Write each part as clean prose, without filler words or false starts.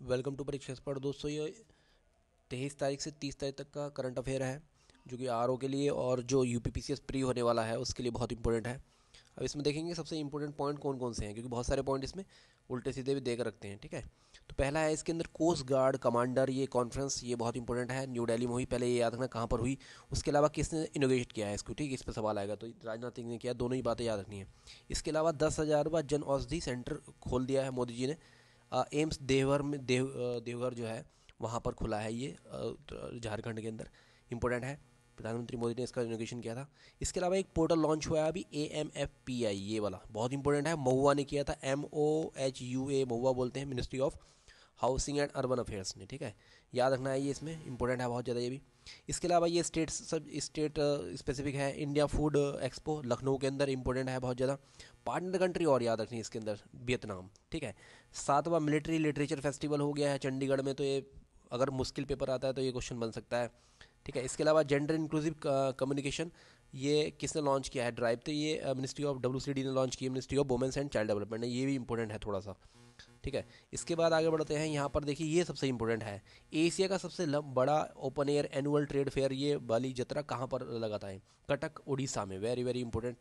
Welcome to परीक्षा expert. दोस्तों, ये 23 तारीख से 30 तारीख तक का करंट अफेयर है, जो कि आरओ के लिए और जो यूपीपीसीएस प्री होने वाला है उसके लिए बहुत इंपॉर्टेंट है। अब इसमें देखेंगे सबसे इंपॉर्टेंट पॉइंट कौन कौन से हैं, क्योंकि बहुत सारे पॉइंट इसमें उल्टे सीधे भी देकर रखते हैं। ठीक है, तो पहला है इसके अंदर कोस्ट गार्ड कमांडर ये कॉन्फ्रेंस, ये बहुत इंपॉर्टेंट है, न्यू दिल्ली में हुई। पहले ये याद रखना कहाँ पर हुई, उसके अलावा किसने इनोवेट किया है इसको। ठीक है, इस पर सवाल आएगा, तो राजनाथ सिंह ने किया, दोनों ही बातें याद रखनी है। इसके अलावा 10,000वां जन औषधि सेंटर खोल दिया है मोदी जी ने। एम्स देवघर में देवघर जो है वहाँ पर खुला है ये, झारखंड के अंदर, इंपॉर्टेंट है। प्रधानमंत्री मोदी ने इसका इनोग्रेशन किया था। इसके अलावा एक पोर्टल लॉन्च हुआ है अभी, AMFPI, ये वाला बहुत इंपॉर्टेंट है। महुआ ने किया था, MOHUA, महुआ बोलते हैं, ministry of housing and urban affairs ने। ठीक है, याद रखना है, ये इसमें इंपॉर्टेंट है बहुत ज़्यादा ये भी। इसके अलावा ये स्टेट स्पेसिफिक है। इंडिया फूड एक्सपो लखनऊ के अंदर, इंपॉर्टेंट है बहुत ज़्यादा। पार्टनर कंट्री और याद रखनी है इसके अंदर, वियतनाम। ठीक है, 7वां मिलिट्री लिटरेचर फेस्टिवल हो गया है चंडीगढ़ में, तो ये अगर मुश्किल पेपर आता है तो ये क्वेश्चन बन सकता है। ठीक है, इसके अलावा जेंडर इंक्लूसिव कम्युनिकेशन, ये किसने लॉन्च किया है ड्राइव, तो ये मिनिस्ट्री ऑफ WCD ने लॉन्च की है, ministry of women's and child development ने। ये भी इंपॉर्टेंट है थोड़ा सा। ठीक है, इसके बाद आगे बढ़ते हैं। यहाँ पर देखिए, ये सबसे इंपॉर्टेंट है, एशिया का सबसे बड़ा open air annual trade fair, ये बाली जतरा कहाँ पर लगाता है, कटक उड़ीसा में। वेरी वेरी इंपॉर्टेंट,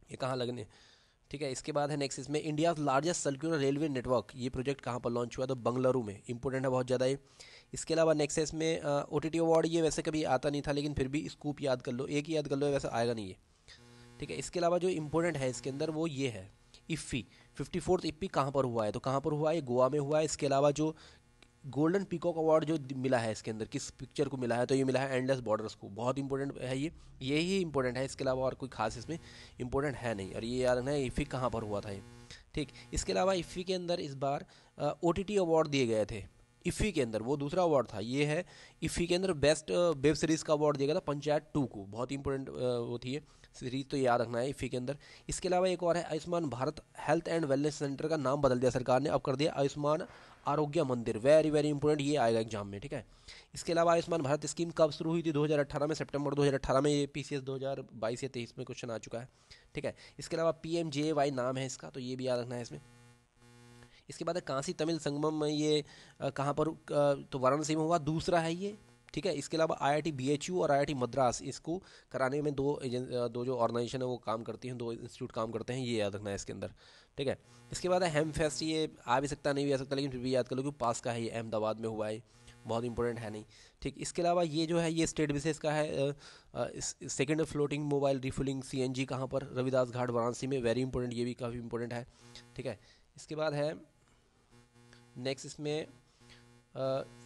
ये कहाँ लगने। ठीक है, इसके बाद है नेक्स्ट इसमें India largest circular railway network, ये प्रोजेक्ट कहाँ पर लॉन्च हुआ, तो बंगलुरु में, इंपॉर्टेंट है बहुत ज़्यादा ये। इसके अलावा नेक्स्ट है इसमें OTT अवार्ड, ये वैसे कभी आता नहीं था, लेकिन फिर भी स्कूप याद कर लो, एक ही याद कर लो, वैसे आएगा नहीं ये। ठीक है, इसके अलावा जो इंपॉर्टेंट है इसके अंदर वो ये है, इफ़ी 54th इफ़ी कहाँ पर हुआ है, तो कहाँ पर हुआ है, ये गोवा में हुआ है। इसके अलावा जो गोल्डन पीकॉक अवार्ड जो मिला है इसके अंदर, किस पिक्चर को मिला है, तो ये मिला है एंडलेस बॉर्डर्स को, बहुत इंपॉर्टेंट है ये ही इंपॉर्टेंट है। इसके अलावा और कोई खास इसमें इंपॉर्टेंट है नहीं, और ये याद रखना है इफ़ी कहाँ पर हुआ था ये। ठीक, इसके अलावा इफ़ी के अंदर इस बार OTT अवार्ड दिए गए थे। इफ़ी के अंदर वो दूसरा अवार्ड था, ये है इफ़ी के अंदर बेस्ट वेब सीरीज़ का अवार्ड दिया गया था पंचायत 2 को, बहुत इंपॉर्टेंट वो थी ये सीरीज़, तो याद रखना है इफ़ी के अंदर। इसके अलावा एक और है, Ayushman Bharat health and wellness centre का नाम बदल दिया सरकार ने, अब कर दिया आयुष्मान आरोग्य मंदिर। वेरी वेरी इंपॉर्टेंट, ये आएगा एग्जाम में। ठीक है, इसके अलावा आयुष्मान भारत स्कीम कब शुरू हुई थी, 2018 में, सितंबर 2018 में। ये PCS 2022 या 23 में क्वेश्चन आ चुका है। ठीक है, इसके अलावा PMJY नाम है इसका, तो ये भी याद रखना है इसमें। इसके बाद है काशी तमिल संगमम में, ये कहाँ पर, तो वाराणसी में हुआ, दूसरा है ये। ठीक है, इसके अलावा IIT BHU और IIT मद्रास, इसको कराने में दो जो ऑर्गेनाइजेशन है वो काम करती हैं, दो इंस्टीट्यूट काम करते हैं, ये याद रखना है इसके अंदर। ठीक है, इसके बाद है हेम फेस्ट, ये आ भी सकता नहीं भी आ सकता, लेकिन फिर भी याद कर लो कि पास का है, ये अहमदाबाद में हुआ है, बहुत इंपॉर्टेंट है नहीं। ठीक, इसके अलावा ये जो है ये स्टेट विशेष का है, second floating mobile refilling CNG कहाँ पर, रविदास घाट वाराणसी में, वेरी इंपॉर्टेंट, ये भी काफ़ी इंपॉर्टेंट है। ठीक है, इसके बाद है नेक्स्ट इसमें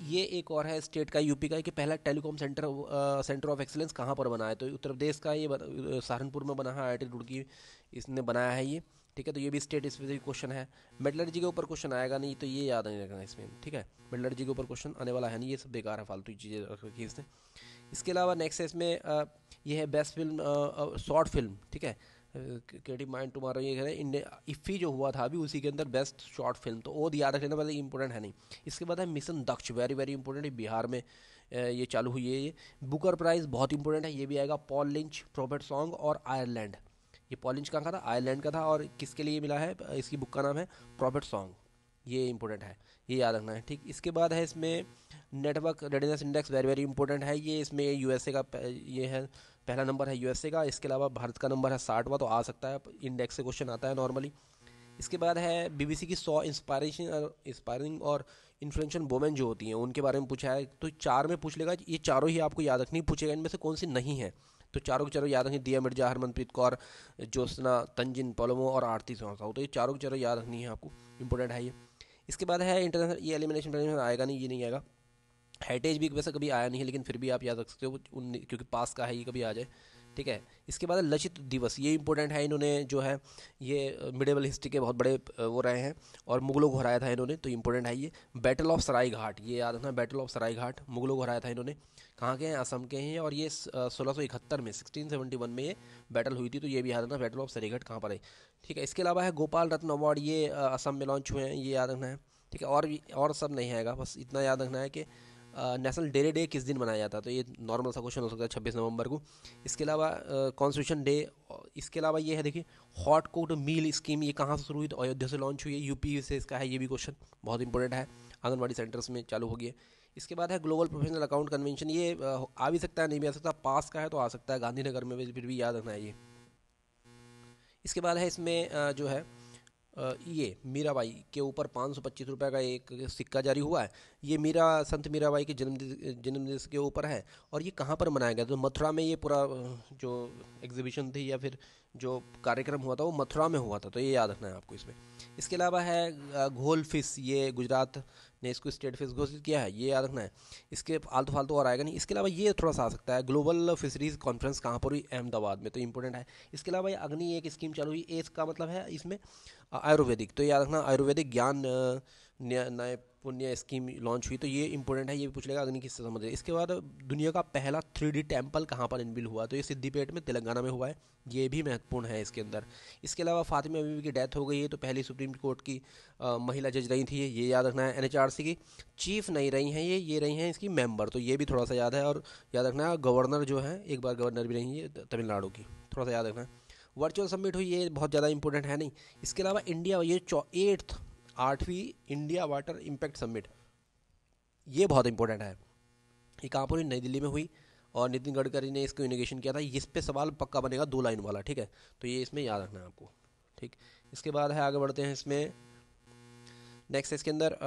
ये एक और है स्टेट का, यूपी का, कि पहला टेलीकॉम सेंटर ऑफ एक्सीलेंस कहाँ पर बना है, तो उत्तर प्रदेश का ये सहारनपुर में बना है, IIT रुड़की इसने बनाया है ये। ठीक है, तो ये भी स्टेट स्पेसिफिक क्वेश्चन है। मेटलर्जी के ऊपर क्वेश्चन आएगा नहीं, तो ये याद नहीं रखना इसमें। ठीक है, मेटलर्जी के ऊपर क्वेश्चन आने वाला है नहीं, ये सब बेकार है, फालतू चीज़ें रख रखी है इसने। इसके अलावा नेक्स्ट है इसमें ये है बेस्ट फिल्म शॉर्ट फिल्म। ठीक है, क्रिएटिव माइंड टुमारो, ये है इंडिया इफ़ी जो हुआ था अभी, उसी के अंदर बेस्ट शॉर्ट फिल्म, तो वो याद रखना वाला इंपॉर्टेंट है नहीं। इसके बाद है मिशन दक्ष, वेरी वेरी इंपॉर्टेंट, बिहार में ये चालू हुई है। ये बुकर प्राइज़ बहुत इंपॉर्टेंट है, ये भी आएगा, पॉल लिंच, प्रॉफिट सॉन्ग और आयरलैंड। ये पॉल लिंच कहाँ का था, आयरलैंड का था, और किसके लिए मिला है, इसकी बुक का नाम है प्रॉफिट सॉन्ग, ये इंपॉर्टेंट है, ये याद रखना है। ठीक, इसके बाद है इसमें network readiness index, very very important है ये, इसमें USA का ये है, पहला नंबर है USA का। इसके अलावा भारत का नंबर है 60वां, तो आ सकता है, इंडेक्स से क्वेश्चन आता है नॉर्मली। इसके बाद है BBC की 100 इंस्पायरिंग और इन्फ्लुएंशियल वुमेन जो होती हैं उनके बारे में पूछा है, तो 4 में पूछ लेगा, ये चारों ही आपको याद रखनी, पूछेगा इनमें से कौन सी नहीं है, तो चारों के चारों याद रखनी, दिया मिर्जा, हरमनप्रीत कौर, ज्योत्सना, तंजिन पलोमो और आरती साहू, तो ये चारों के चारों याद रखनी है आपको, इंपॉर्टेंट है ये। इसके बाद है इंटरनेशनल, ये एलिमिनेशन आएगा नहीं, ये नहीं आएगा। हेरिटेज वीक वैसे कभी आया नहीं है, लेकिन फिर भी आप याद रख सकते हो क्योंकि पास का है, ये कभी आ जाए। ठीक है, इसके बाद लचित दिवस, ये इंपॉर्टेंट है, इन्होंने जो है ये मिडेवल हिस्ट्री के बहुत बड़े वो रहे हैं, और मुगलों को हराया था इन्होंने, तो इंपॉर्टेंट है ये। बैटल ऑफ सराय घाट, ये याद रखना, बैटल ऑफ सराय घाट, मुगलों को हराया था इन्होंने, कहाँ के हैं, असम के हैं, और ये 1671 में 1671 में ये बैटल हुई थी, तो ये भी याद रखना, बैटल ऑफ सराय घाट कहाँ पर है। ठीक है, इसके अलावा है गोपाल रत्न अवार्ड, ये असम में लॉन्च हुए हैं, ये याद रखना है। ठीक है, और भी और सब नहीं आएगा, बस इतना याद रखना है कि नेशनल डेयरी डे किस दिन मनाया जाता है, तो ये नॉर्मल सा क्वेश्चन हो सकता है 26 नवंबर को। इसके अलावा कॉन्स्टिट्यूशन डे, इसके अलावा ये है देखिए हॉट कोट मील स्कीम, ये कहाँ से शुरू हुई, तो अयोध्या से लॉन्च हुई है, यूपी से इसका है, ये भी क्वेश्चन बहुत इंपॉर्टेंट है, आंगनबाड़ी सेंटर्स में चालू होगी है। इसके बाद है ग्लोबल प्रोफेशनल अकाउंट कन्वेंशन, ये आ भी सकता है नहीं भी आ सकता, पास का है तो आ सकता है गांधीनगर में, फिर भी याद रखना है ये। इसके बाद है इसमें जो है ये मीराबाई के ऊपर 525 रुपये का एक सिक्का जारी हुआ है। ये संत मीराबाई के जन्मदिवस के ऊपर है, और ये कहाँ पर मनाया गया, तो मथुरा में ये पूरा जो एग्जीबिशन थी या फिर जो कार्यक्रम हुआ था वो मथुरा में हुआ था, तो ये याद रखना है आपको इसमें। इसके अलावा है घोल फिश, ये गुजरात ने इसको स्टेट फिश घोषित किया है, ये याद रखना है। इसके आलतू फालतू और आएगा नहीं। इसके अलावा ये थोड़ा सा आ सकता है, ग्लोबल फिशरीज कॉन्फ्रेंस कहाँ पर हुई, अहमदाबाद में, तो इंपॉर्टेंट है। इसके अलावा ये अग्नि एक स्कीम चालू हुई, इसका मतलब है इसमें आयुर्वेदिक, तो याद रखना आयुर्वेदिक ज्ञान न्याय पुण्य स्कीम लॉन्च हुई, तो ये इंपॉर्टेंट है, ये भी पूछ लेगा अग्नि किससे संबंधित है। इसके बाद दुनिया का पहला 3D टेम्पल कहाँ पर इनबिल्ड हुआ, तो ये सिद्दीपेट में तेलंगाना में हुआ है, ये भी महत्वपूर्ण है इसके अंदर। इसके अलावा फातिमा बीबी की डेथ हो गई है, तो पहली सुप्रीम कोर्ट की महिला जज रही थी, ये याद रखना है। NHRC की चीफ नहीं रही हैं ये रही हैं इसकी मेंबर, तो ये भी थोड़ा सा याद है। और याद रखना है गवर्नर जो है, एक बार गवर्नर भी रही है तमिलनाडु की, थोड़ा सा याद रखना है। वर्चुअल समिट हुई, ये बहुत ज़्यादा इंपॉर्टेंट है नहीं। इसके अलावा इंडिया, ये 8वीं इंडिया वाटर इम्पैक्ट समिट, ये बहुत इंपॉर्टेंट है। ये कहाँ पर हुई, नई दिल्ली में हुई, और नितिन गडकरी ने इसको इनिगेशन किया था। इस पे सवाल पक्का बनेगा 2 लाइन वाला, ठीक है, तो ये इसमें याद रखना है आपको, ठीक। इसके बाद है, आगे बढ़ते हैं इसमें, नेक्स्ट इसके अंदर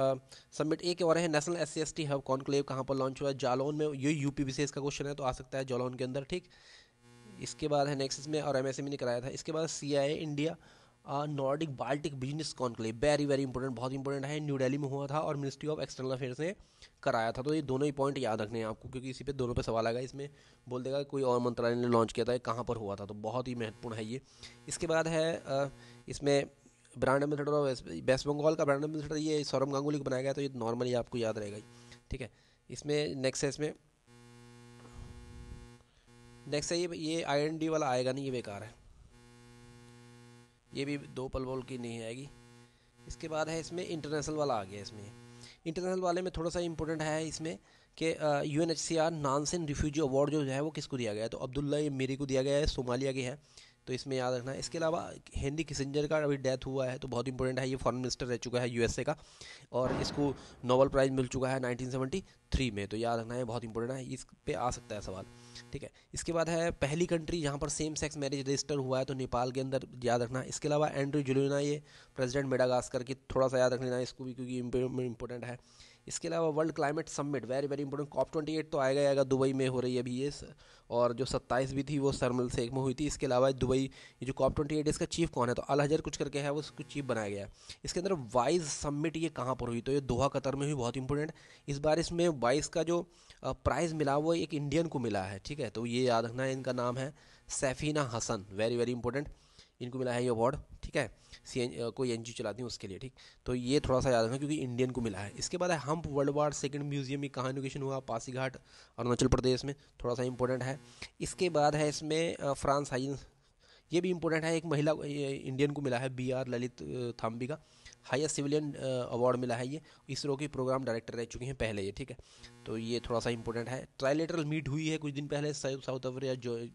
समिट एक और है, नेशनल SC/ST हब कॉन्क्लेव कहाँ पर लॉन्च हुआ है, जालौन में, ये यूपी विशेष का क्वेश्चन है, तो आ सकता है जालौन के अंदर, ठीक। इसके बाद है नेक्स्ट इसमें, और MSME ने कराया था। इसके बाद CIA India Nordic Baltic business conclave, very very important, बहुत इंपॉर्टेंट है, न्यू दिल्ली में हुआ था, और मिनिस्ट्री ऑफ एक्सटर्नल अफेयर्स ने कराया था। तो ये दोनों ही पॉइंट याद रखने हैं आपको, क्योंकि इसी पे दोनों पे सवाल आएगा। इसमें बोल देगा कोई और मंत्रालय ने लॉन्च किया था, कहाँ पर हुआ था, तो बहुत ही महत्वपूर्ण है ये। इसके बाद है इसमें brand ambassador of West Bengal का ब्रांड एम्बेसडर, ये सौरभ गांगुली को बनाया गया, तो ये नॉर्मली आपको याद रहेगा ही, ठीक है। इसमें नेक्स्ट है, इसमें नेक्स्ट है ये IND वाला आएगा नहीं, ये बेकार है, ये भी 2 पल बोल की नहीं आएगी। इसके बाद है इसमें इंटरनेशनल वाला आ गया। इसमें इंटरनेशनल वाले में थोड़ा सा इंपॉर्टेंट है इसमें कि UNHCR नानसेन रिफ्यूजी अवार्ड जो है वो किसको दिया गया है, तो अब्दुल्ला मेरी को दिया गया है, सोमालिया के है, तो इसमें याद रखना है। इसके अलावा हेनरी किसिंजर का अभी डेथ हुआ है, तो बहुत इंपॉर्टेंट है, ये फॉरेन मिनिस्टर रह चुका है USA का, और इसको नोबेल प्राइज़ मिल चुका है 1973 में, तो याद रखना है, बहुत इंपॉर्टेंट है, इस पे आ सकता है सवाल, ठीक है। इसके बाद है पहली कंट्री जहाँ पर सेम सेक्स मैरिज रजिस्टर हुआ है, तो नेपाल के अंदर, याद रखना। इसके अलावा एंड्रू जुलिना, ये प्रेसिडेंट मेडागास्कर की, थोड़ा सा याद रख लेना इसको भी, क्योंकि इंपॉर्टेंट है। इसके अलावा world climate summit, very very important, COP28 तो आएगा ही आएगा, दुबई में हो रही है अभी ये, और जो 27 भी थी वो शर्म शेख में हुई थी। इसके अलावा दुबई, ये जो COP28 इसका चीफ कौन है, तो अल हजर कुछ करके है, वो उसको चीफ बनाया गया है। इसके अंदर वाइज समिट, ये कहाँ पर हुई, तो ये दोहा कतर में हुई, बहुत इंपॉर्टेंट। इस बार इसमें वाइज का जो प्राइज़ मिला वो एक इंडियन को मिला है, ठीक है, तो ये याद रखना है। इनका नाम है Saifina Hasan, very very important, इनको मिला है ये अवार्ड, ठीक है, कोई NGO चलाती है उसके लिए, ठीक। तो ये थोड़ा सा याद रखना, क्योंकि इंडियन को मिला है। इसके बाद है hump world war second museum, ये कहाँ इनोवेशन हुआ, पासीघाट अरुणाचल प्रदेश में, थोड़ा सा इंपॉर्टेंट है। इसके बाद है इसमें फ्रांस हाइंस, ये भी इंपॉर्टेंट है, एक महिला इंडियन को मिला है, BR ललित थाम्बी का हाईएस्ट सिविलियन अवार्ड मिला है, ये इसरो की प्रोग्राम डायरेक्टर रह चुके हैं पहले ये, ठीक है, तो ये थोड़ा सा इंपॉर्टेंट है। ट्राइलेटरल मीट हुई है कुछ दिन पहले साउथ अफ्रीका, जो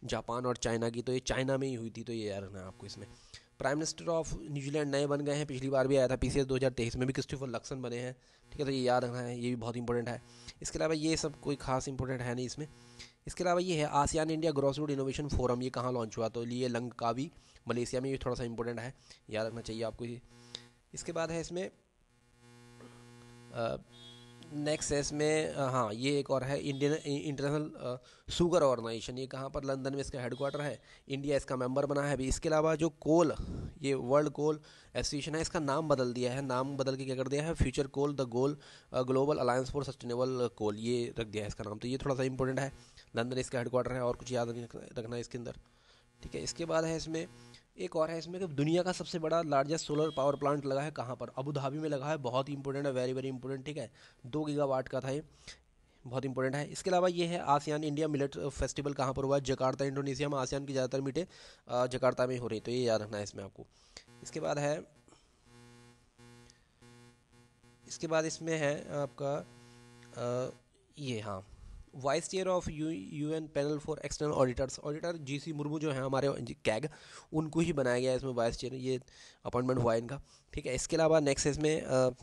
जापान और चाइना की, तो ये चाइना में ही हुई थी, तो ये याद रखना है आपको इसमें। प्राइम मिनिस्टर ऑफ न्यूजीलैंड नए बन गए हैं, पिछली बार भी आया था PCS 2023 में भी क्रिस्टोफर लक्सन बने हैं, ठीक है, तो ये याद रखना है, ये भी बहुत इंपॉर्टेंट है। इसके अलावा ये सब कोई खास इंपॉर्टेंट है नहीं इसमें। इसके अलावा ये है आसियान इंडिया ग्रॉसरूट इनोवेशन फोरम, ये कहाँ लॉन्च हुआ, तो ये लंकावी मलेशिया में, ये थोड़ा सा इंपॉर्टेंट है, याद रखना चाहिए आपको ये। इसके बाद है इसमें नेक्स्ट है इसमें हाँ, ये एक और है, इंडियन इंटरनेशनल शुगर ऑर्गेनाइजेशन, ये कहाँ पर, लंदन में इसका हेडक्वार्टर है, इंडिया इसका मेंबर बना है अभी। इसके अलावा जो कोल, ये वर्ल्ड कोल एसोसिएशन है, इसका नाम बदल दिया है, नाम बदल के क्या कर दिया है, future coal the goal global alliance for sustainable coal, ये रख दिया है इसका नाम, तो ये थोड़ा सा इंपॉर्टेंट है, लंदन इसका हेडक्वार्टर है, और कुछ याद नहीं रखना है इसके अंदर, ठीक है। इसके बाद है इसमें एक और है इसमें कि दुनिया का सबसे बड़ा लार्जेस्ट सोलर पावर प्लांट लगा है कहाँ पर, अबू धाबी में लगा है, बहुत ही इंपॉर्टेंट है, वेरी वेरी इंपॉर्टेंट, ठीक है, 2 गीगावाट का था ये, बहुत इंपॉर्टेंट है। इसके अलावा ये है आसियान इंडिया मिलेट फेस्टिवल कहाँ पर हुआ है, जकार्ता इंडोनेशिया में, आसियान की ज़्यादातर मीटें जकार्ता में हो रही, तो ये याद रखना है इसमें आपको। इसके बाद है इसमें है आपका ये हाँ, vice chair of UN panel for external auditors, auditor GC Murmu जो हैं हमारे कैग, उनको ही बनाया गया है इसमें वाइस चेयर, ये अपॉइंटमेंट हुआ है इनका। ठीक है, इसके अलावा नेक्स्ट इसमें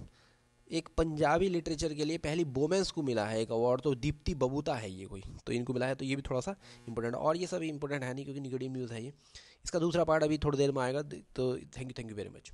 एक पंजाबी लिटरेचर के लिए पहली वोमेंस को मिला है एक अवार्ड, तो दीप्ति बबूता है ये कोई, तो इनको मिला है, तो ये भी थोड़ा सा इंपॉर्टेंट। और ये सब इंपॉर्टेंट है नहीं क्योंकि निगेटिव न्यूज़ है ये। इसका दूसरा पार्ट अभी थोड़ी देर में आएगा, तो थैंक यू वेरी मच।